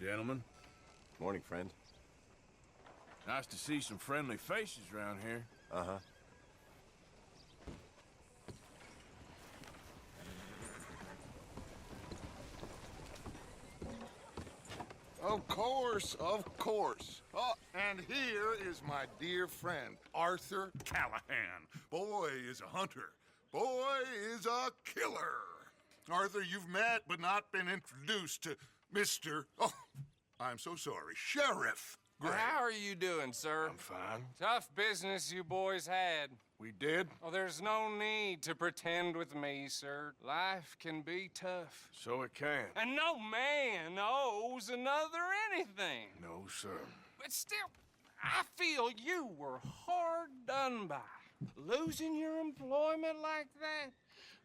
Gentlemen, Morning, friend. nice to see some friendly faces around here. Uh-huh. Of course, of course. Oh, and here is my dear friend, Arthur Callahan. Boy is a hunter. Boy is a killer. Arthur, you've met but not been introduced to Mr. Oh, I'm so sorry, Sheriff Gray. How are you doing, sir? I'm fine. Tough business you boys had. We did, Oh, there's no need to pretend with me, sir. Life can be tough. so it can. And no man owes another anything. No, sir. But still, I feel you were hard done by. Losing your employment like that.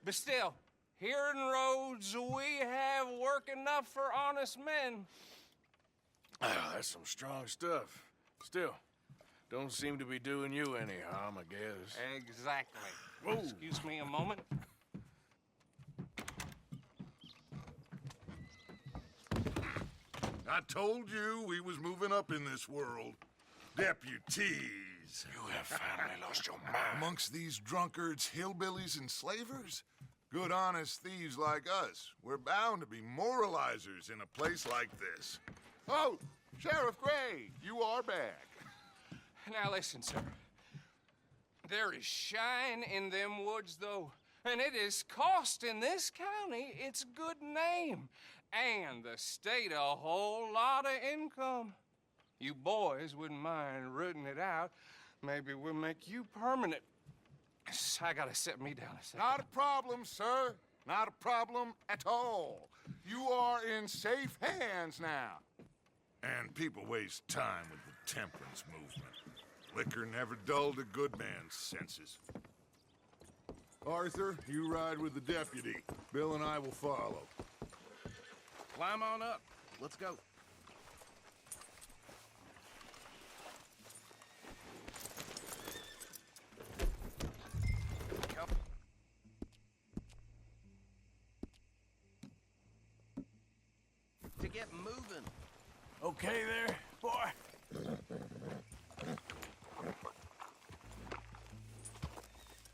But still, here in Rhodes, we have work enough for honest men. Ah, that's some strong stuff. Still, don't seem to be doing you any harm, I guess. Exactly. Whoa. Excuse me a moment. I told you we was moving up in this world. Deputies. You have finally lost your mind. Amongst these drunkards, hillbillies, and slavers? Good honest thieves like us. We're bound to be moralizers in a place like this. Oh, Sheriff Gray, you are back. Now listen, sir. There is shine in them woods, though, and it is costing this county its good name and the state a whole lot of income. You boys wouldn't mind rooting it out. Maybe we'll make you permanent. I gotta sit me down a second. Not a problem, sir. Not a problem at all. You are in safe hands now. And people waste time with the temperance movement. Liquor never dulled a good man's senses. Arthur, you ride with the deputy. Bill and I will follow. Climb on up. Let's go. To get moving. Okay there, boy?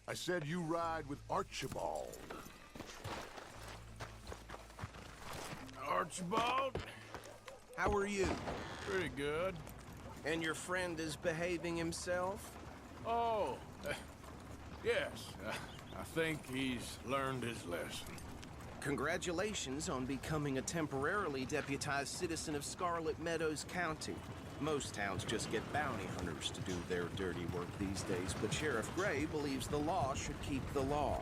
I said you ride with Archibald. Archibald? How are you? Pretty good. And your friend is behaving himself? Oh, yes. I think he's learned his lesson. Congratulations on becoming a temporarily deputized citizen of Scarlet Meadows County. Most towns just get bounty hunters to do their dirty work these days, but Sheriff Gray believes the law should keep the law.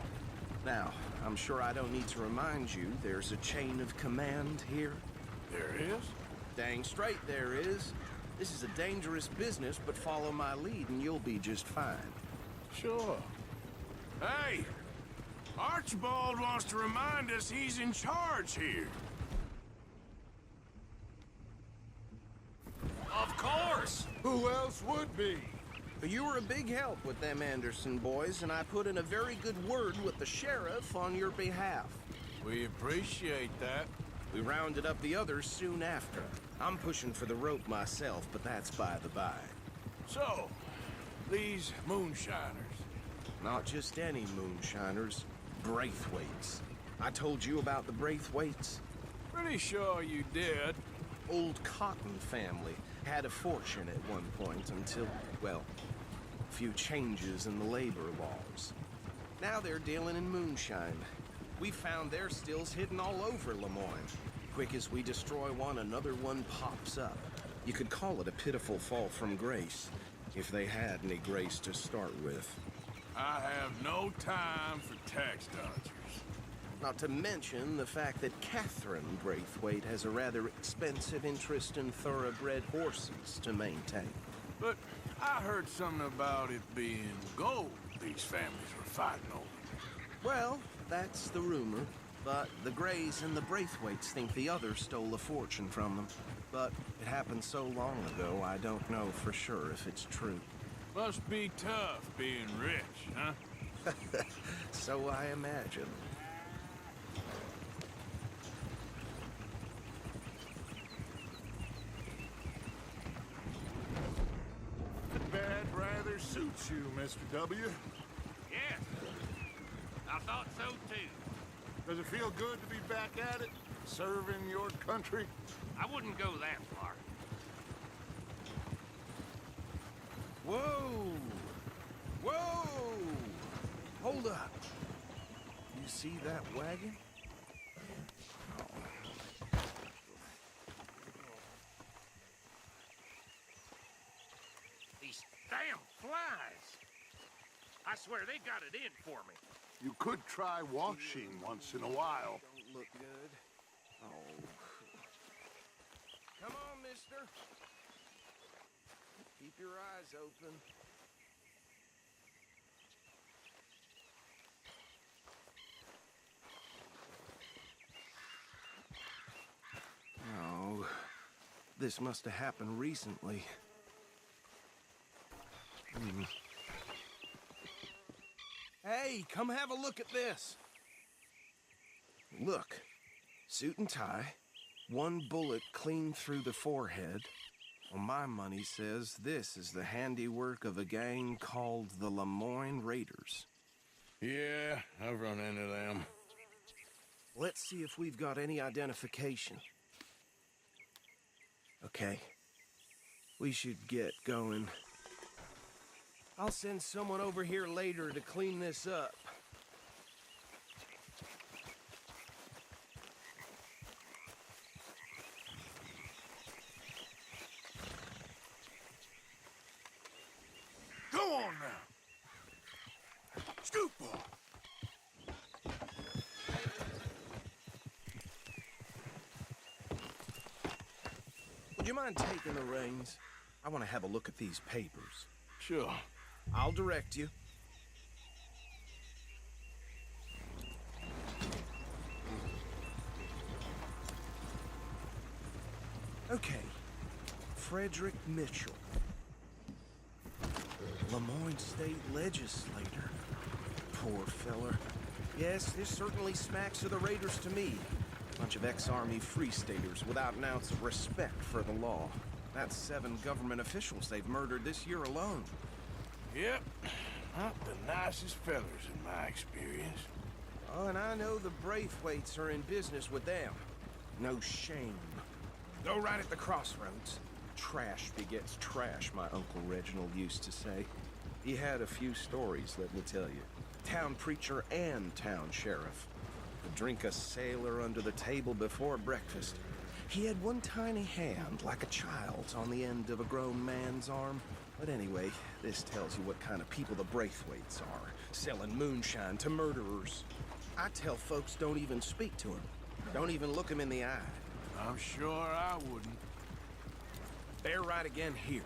Now, I'm sure I don't need to remind you there's a chain of command here. There is? Dang straight there is. This is a dangerous business, but follow my lead and you'll be just fine. Sure. Hey! Archibald wants to remind us he's in charge here. Of course! Who else would be? You were a big help with them Anderson boys, and I put in a very good word with the sheriff on your behalf. We appreciate that. We rounded up the others soon after. I'm pushing for the rope myself, but that's by the by. So, these moonshiners. Not just any moonshiners, Braithwaites. I told you about the Braithwaites? Pretty sure you did. Old Cotton family had a fortune at one point until, well, a few changes in the labor laws. Now they're dealing in moonshine. We found their stills hidden all over Lemoyne. Quick as we destroy one, another one pops up. You could call it a pitiful fall from grace, if they had any grace to start with. I have no time for tax dodgers. Not to mention the fact that Catherine Braithwaite has a rather expensive interest in thoroughbred horses to maintain. But I heard something about it being gold these families were fighting over. Well, that's the rumor. But the Grays and the Braithwaites think the others stole a fortune from them. But it happened so long ago, I don't know for sure if it's true. Must be tough being rich, huh? So I imagine. miss you, Mr. W. Yes. I thought so too. Does it feel good to be back at it? Serving your country? I wouldn't go that far. Whoa! Whoa! Hold up. You see that wagon? These damn flies. I swear they got it in for me. You could try washing once in a while. Don't look good. Oh. Come on, mister. Keep your eyes open. Oh, this must have happened recently. Hey, come have a look at this. Look, suit and tie, one bullet clean through the forehead. Well, my money says this is the handiwork of a gang called the Lemoyne Raiders. Yeah, I've run into them. Let's see if we've got any identification. Okay. We should get going. I'll send someone over here later to clean this up. Go on now. Scoop ball. Would you mind taking the reins? I want to have a look at these papers. Sure. I'll direct you. Okay. Frederick Mitchell. Lemoyne State Legislator. Poor feller. Yes, this certainly smacks of the Raiders to me. Bunch of ex-Army Free Staters without an ounce of respect for the law. That's 7 government officials they've murdered this year alone. Yep. Not the nicest fellers in my experience. Oh, and I know the Braithwaites are in business with them. No shame. Go right at the crossroads. Trash begets trash, my Uncle Reginald used to say. He had a few stories, let me tell you. Town preacher and town sheriff. Would drink a sailor under the table before breakfast. He had one tiny hand, like a child's, on the end of a grown man's arm. But anyway, this tells you what kind of people the Braithwaites are, selling moonshine to murderers. I tell folks don't even speak to him. Don't even look him in the eye. I'm sure I wouldn't. Bear right again here.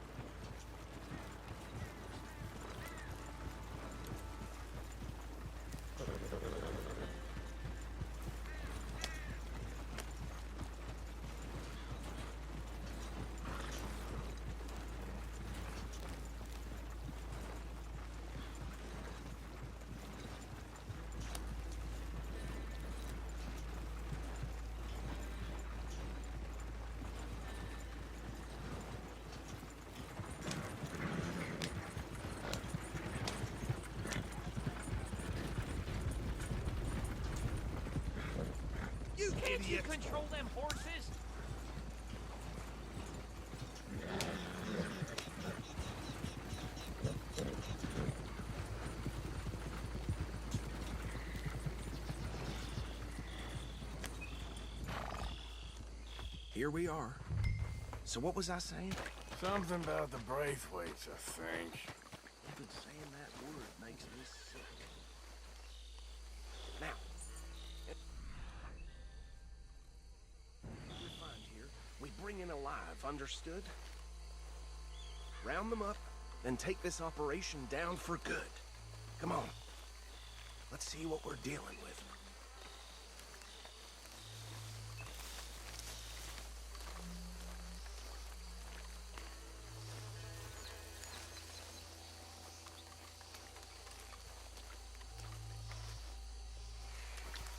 You Can't you idiot! control them horses? Here we are. So what was I saying? Something about the Braithwaites, I think. Even saying that word makes me sick. Now, we find here, we bring in alive, understood? Round them up, then take this operation down for good. Come on. Let's see what we're dealing with.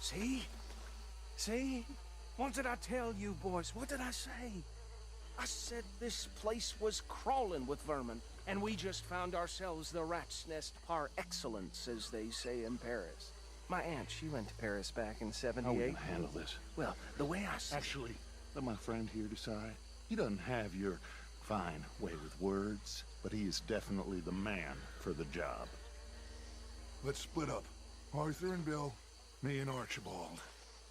See? See? What did I tell you, boys? What did I say? I said this place was crawling with vermin, and we just found ourselves the rat's nest par excellence, as they say in Paris. My aunt, she went to Paris back in '78. How are we gonna handle this? Well, the way I see Actually, let my friend here decide. He doesn't have your fine way with words, but he is definitely the man for the job. Let's split up. Arthur and Bill, me and Archibald.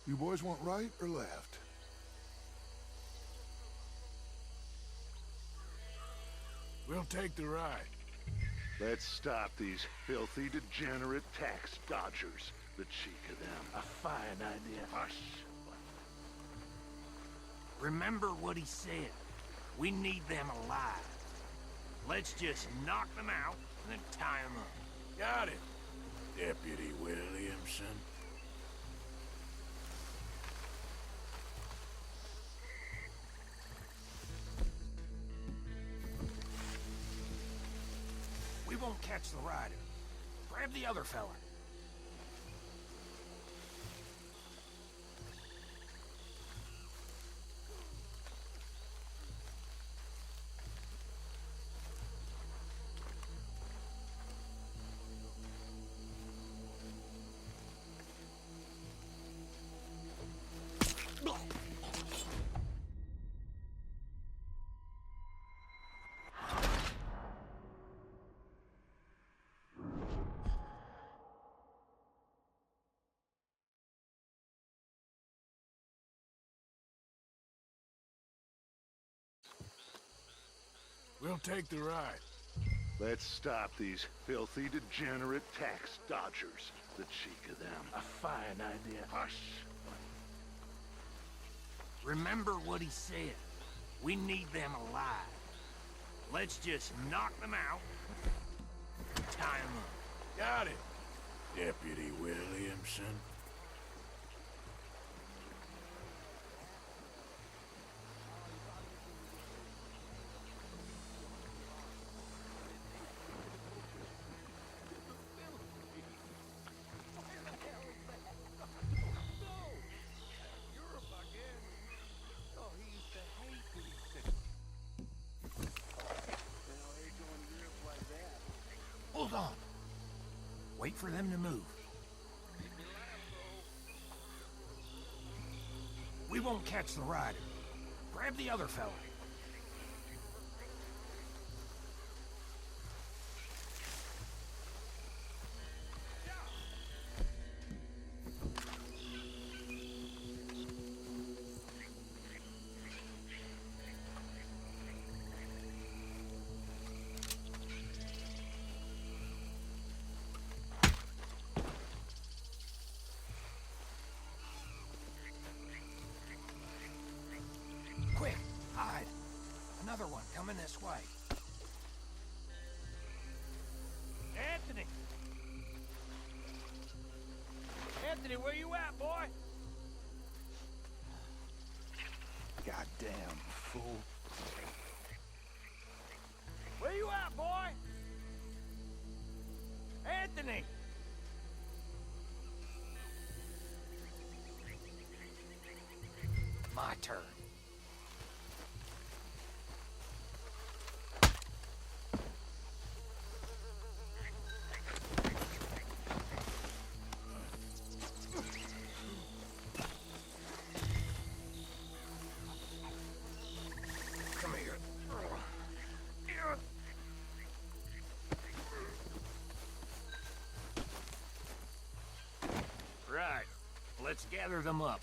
You boys want right or left? We'll take the ride. Let's stop these filthy, degenerate tax dodgers. The cheek of them. A fine idea. Hush. Remember what he said. We need them alive. Let's just knock them out and then tie them up. Got it, Deputy Williamson. We won't catch the rider. Grab the other fella. We'll take the ride. Let's stop these filthy, degenerate tax dodgers. The cheek of them. A fine idea. Hush. Remember what he said. We need them alive. Let's just knock them out and tie them up. Got it, Deputy Williamson. Hold on. Wait for them to move. We won't catch the rider. Grab the other fella. Quick, hide. Another one coming this way. Anthony! Anthony, where you at, boy? Goddamn fool. Where you at, boy? Anthony! My turn. Come here. Right. Let's gather them up.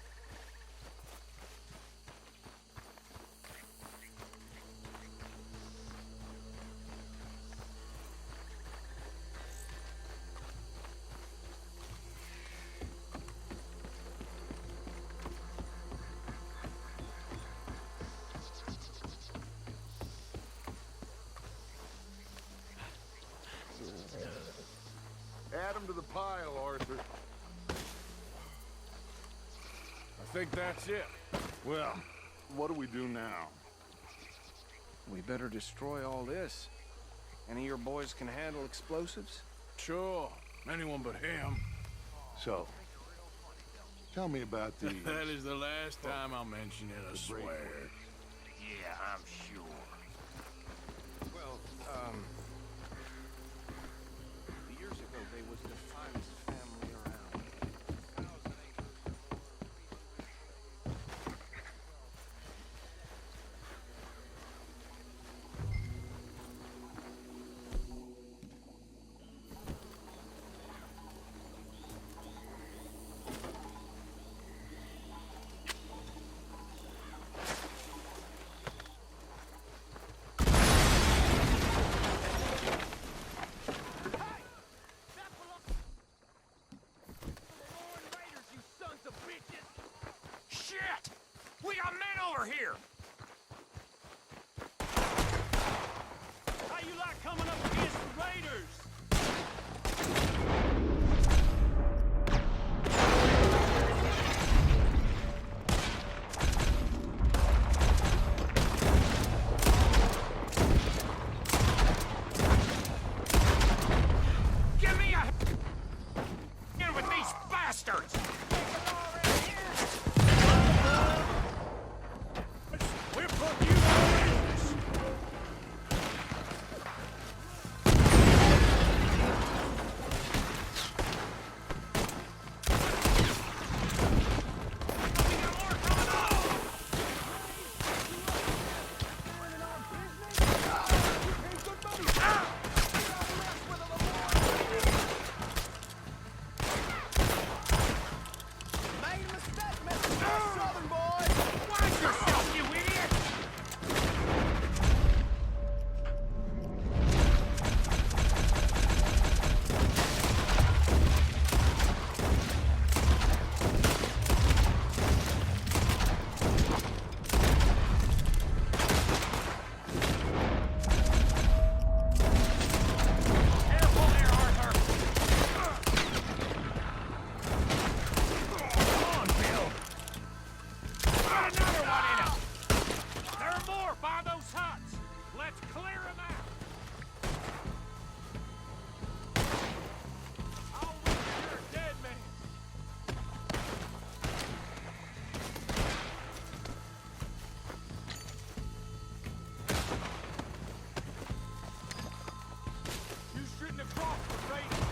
Add them to the pile, Arthur. I think that's it. Well, what do we do now? we better destroy all this. Any of your boys can handle explosives? Sure, anyone but him. So, tell me about these. That is the last time I'll mention it, I swear. Yeah, I'm sure. Well, years ago they was the finest family around. 1,000 acres or more. Shit! We got men over here! How you like coming up against the raiders? Give me a hand with these bastards! We're putting you out of business. Watch yourself, you idiot! Careful there, Arthur! Come on, Bill! Got another one in him! There are more by those huts! Let's clear them out! I'll win you're a dead man. You shouldn't have crossed the raiders.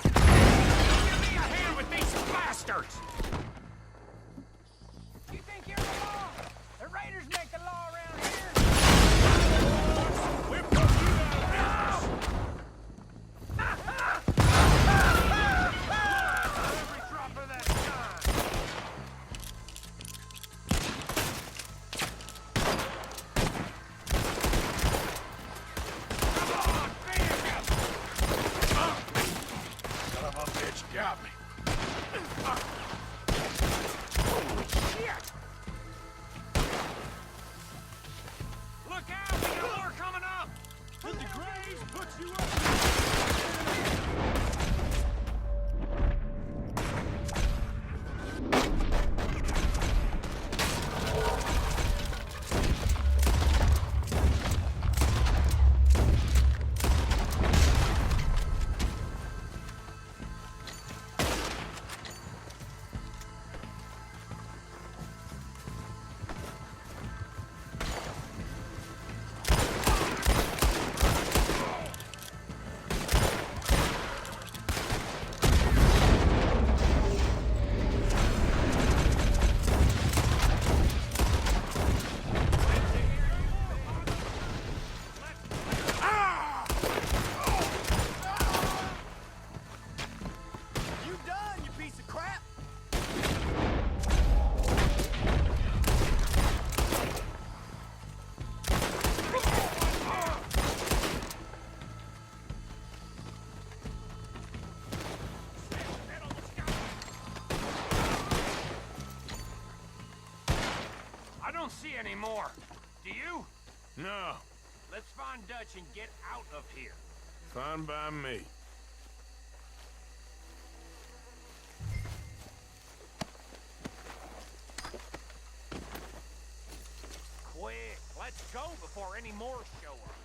Give me a hand with these bastards! You think you're the law? The raiders make the law around here. We're putting you out of business. Every drop of that shine! Come on, finish him! Son of a bitch got me. Holy shit! Look out! We got more coming up! Did the Grays put you up? You done, you piece of crap? I don't see any more. Do you? No, Let's find Dutch and get out of here. fine by me. Let's go before any more show up.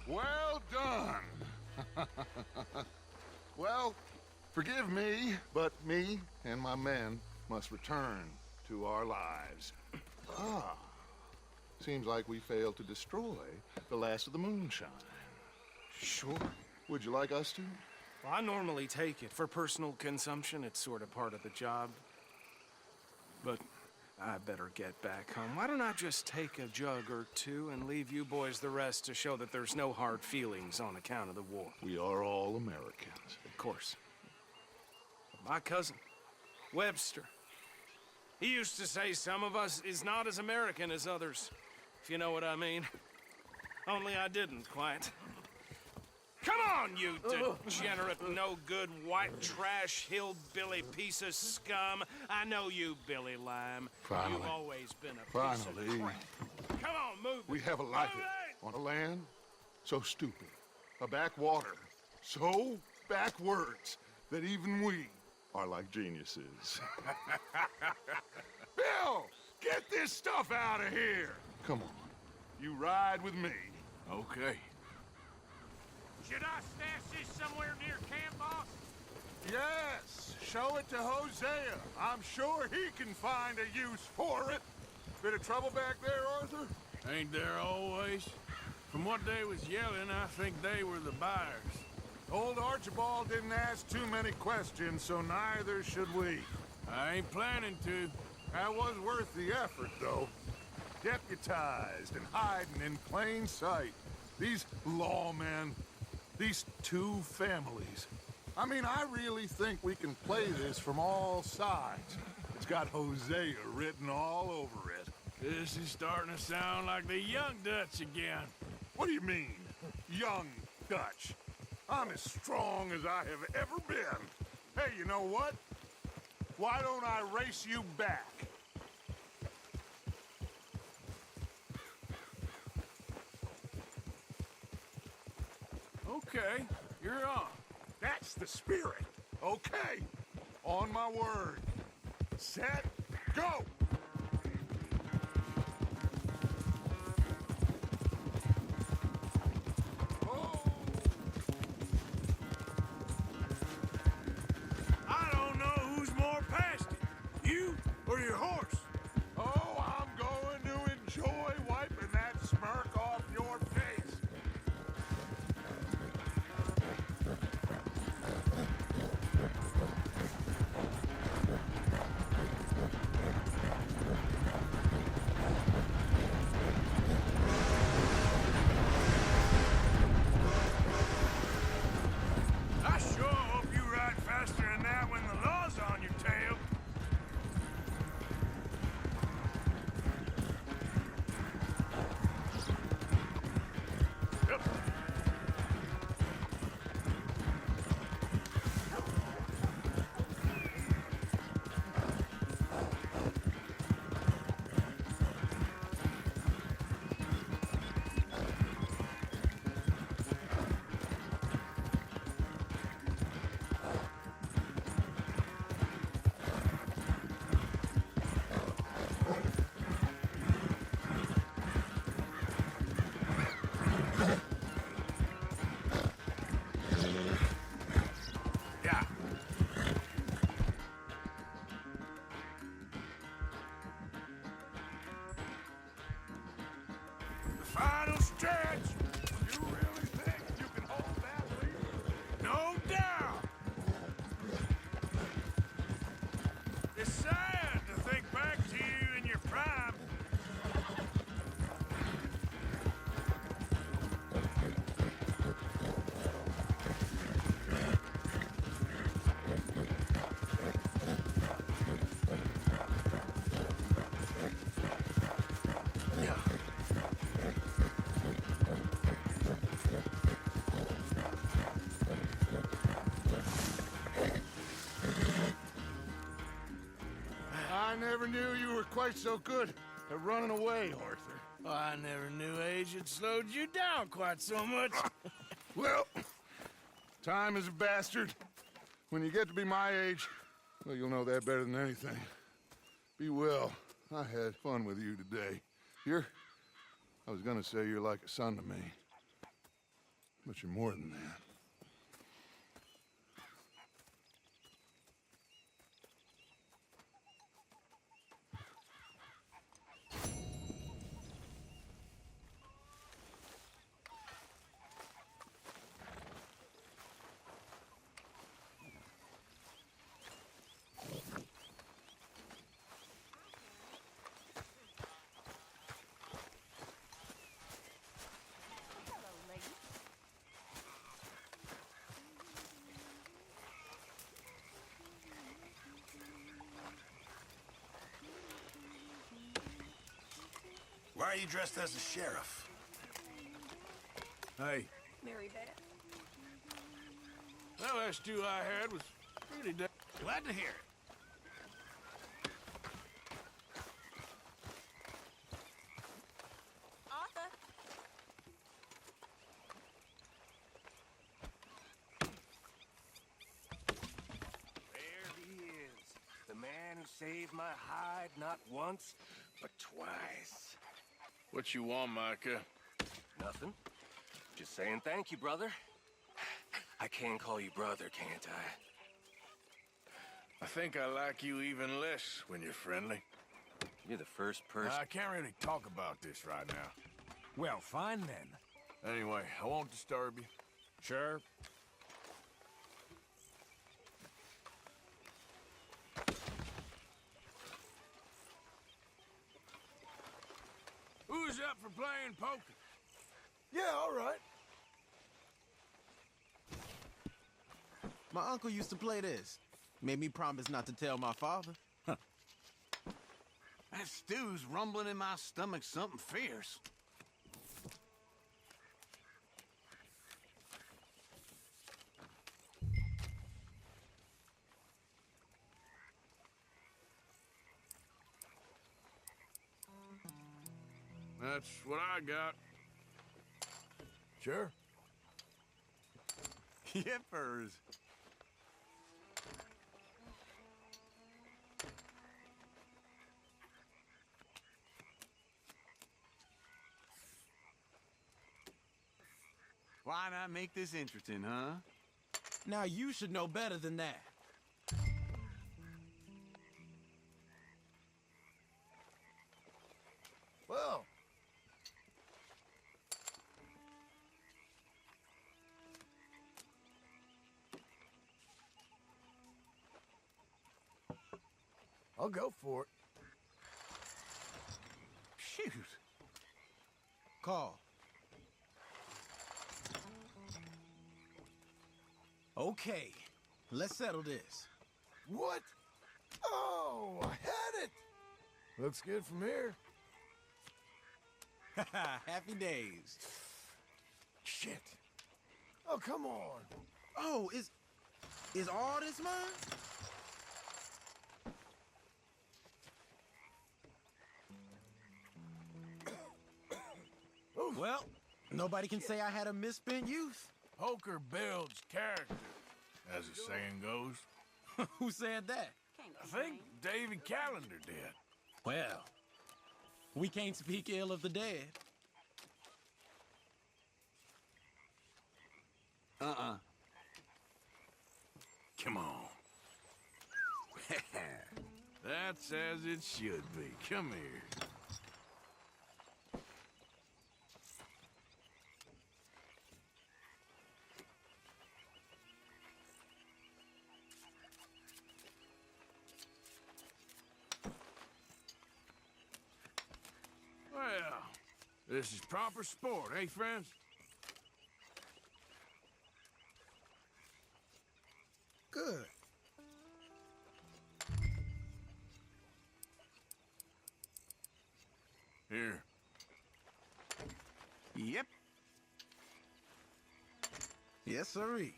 Well done. Well, forgive me, but me and my men must return to our lives. Ah, seems like we failed to destroy the last of the moonshine. Sure. Would you like us to? Well, I normally take it. For personal consumption, it's sort of part of the job. But I better get back home. Why don't I just take a jug or two and leave you boys the rest to show that there's no hard feelings on account of the war? We are all Americans. Of course. My cousin, Webster, he used to say some of us is not as American as others, if you know what I mean. Only I didn't quite. Come on, you degenerate, no-good, white trash, hillbilly piece of scum. I know you, Billy Lime. Finally. You've always been a piece of Finally. crap. Come on, move it. We have a life Move it! on a land so stupid, a backwater so backwards that even we are like geniuses. Bill, get this stuff out of here. Come on, you ride with me. Okay. Should I stash this somewhere near camp, boss? Yes, show it to Hosea. I'm sure he can find a use for it. Bit of trouble back there, Arthur? Ain't there always? From what they was yelling, I think they were the buyers. Old Archibald didn't ask too many questions, so neither should we. I ain't planning to. That was worth the effort, though. Deputized and hiding in plain sight. These lawmen, these two families. I mean, I really think we can play this from all sides. It's got Hosea written all over it. This is starting to sound like the Young Dutch again. What do you mean? young Dutch. I'm as strong as I have ever been. Hey, you know what? Why don't I race you back? Okay, you're on. That's the spirit. Okay. On my word. Set, go! Oh! I don't know who's more past it, you or your horse. Oh, I'm going to enjoy wiping that smirk off your face. I sure hope you ride faster than that when the law's on your tail. Yep. Yeah. The final stretch. You really think you can hold that lead? No doubt. It's sad to think back to you in your prime. I never knew you were quite so good at running away, Arthur. I never knew age had slowed you down quite so much. Well, time is a bastard. When you get to be my age, well, you'll know that better than anything. Be well. I had fun with you today. I was gonna say you're like a son to me. But you're more than that. Why are you dressed as a sheriff? Hey. Mary Beth. Well, that stew I had was pretty glad to hear it. Arthur. There he is. The man who saved my hide not once, but twice. What you want, Micah? Nothing. Just saying thank you, brother. I can call you brother, can't I? I think I like you even less when you're friendly. You're the first person. I can't really talk about this right now. Well, fine then. Anyway, I won't disturb you. Sure. Who's up for playing poker? Yeah, all right. My uncle used to play this. Made me promise not to tell my father. That stew's rumbling in my stomach something fierce. That's what I got. Sure. Yippers. Why not make this interesting, huh? Now you should know better than that. Well. I'll go for it. Shoot. Call. Okay, let's settle this. What? Oh, I had it! Looks good from here. Happy days. Shit. Oh, come on. Oh, is all this mine? Well, nobody can say I had a misspent youth. Poker builds character, as the saying goes. Who said that? I think David Calendar did. Well, we can't speak ill of the dead. Uh-uh. Come on. That's as it should be. Come here. Well, this is proper sport, eh, friends? Good. Here. Yep. Yes, sirree.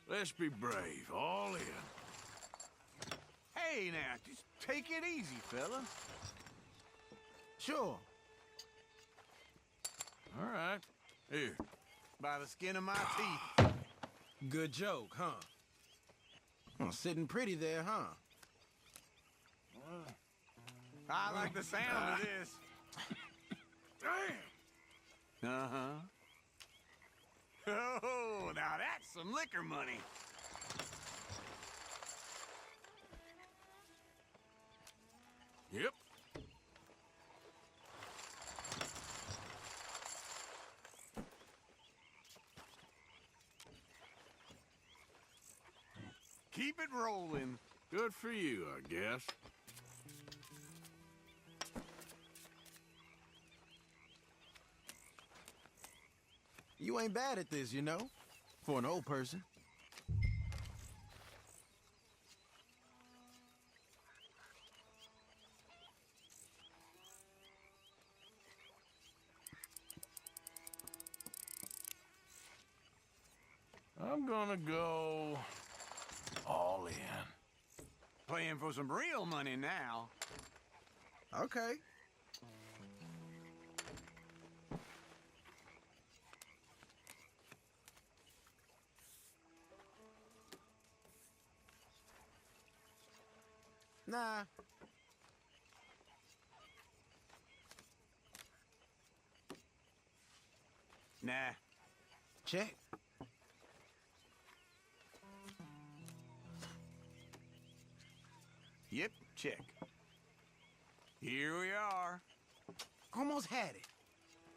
Let's be brave, all in. Hey, now, just take it easy, fella. Sure. All right. Here. By the skin of my teeth. Good joke, huh? Oh, sitting pretty there, huh? I like the sound of this. Damn! Uh-huh. Oh, now that's some liquor money. Yep. Keep it rolling. Good for you, I guess. You ain't bad at this, you know, for an old person. I'm gonna go all in. Playing for some real money now. Okay. Nah. Nah. Check. Yep, check. Here we are. Almost had it.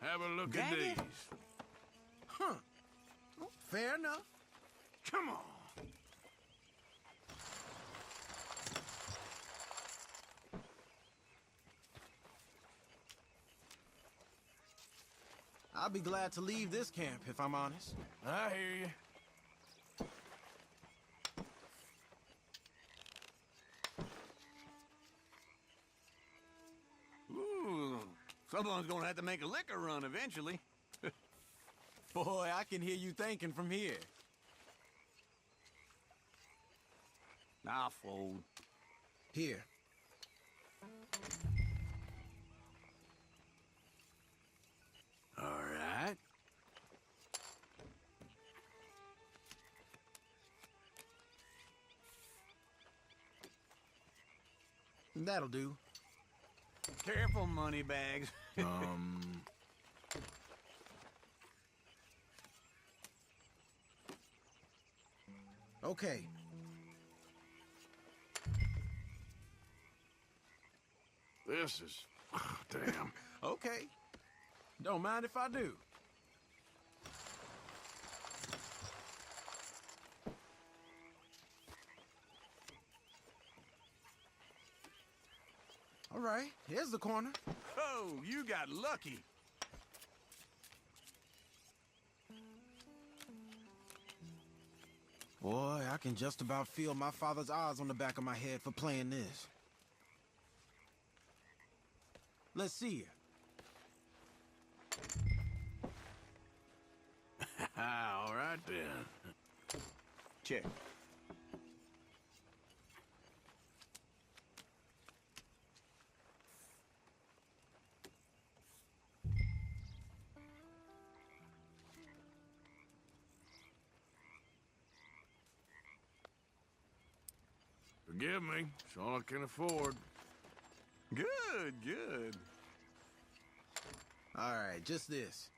Have a look Dang at it. these. Huh. Well, fair enough. Come on. I'll be glad to leave this camp, if I'm honest. I hear you. Someone's gonna have to make a liquor run eventually. Boy, I can hear you thinking from here. I'll fold. Here. All right. That'll do. Careful, money bags. Okay. This is... damn. Okay. Don't mind if I do. All right, here's the corner. Oh, you got lucky. Boy, I can just about feel my father's eyes on the back of my head for playing this. Let's see here. All right, then. Check. Forgive me. It's all I can afford. Good, good. All right, just this.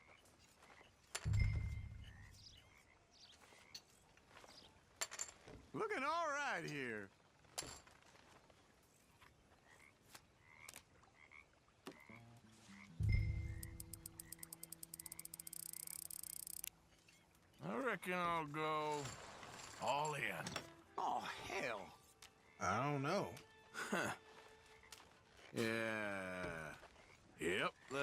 Looking all right here. I reckon I'll go all in. Oh, hell. I don't know. Yeah. Yep, there.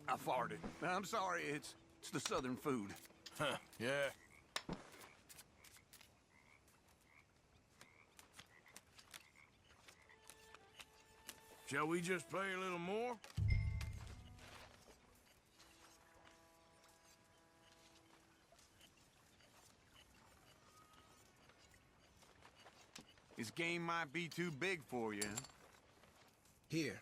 I farted. I'm sorry, it's the southern food. Huh, yeah. Shall we just pay a little more? This game might be too big for you. Here.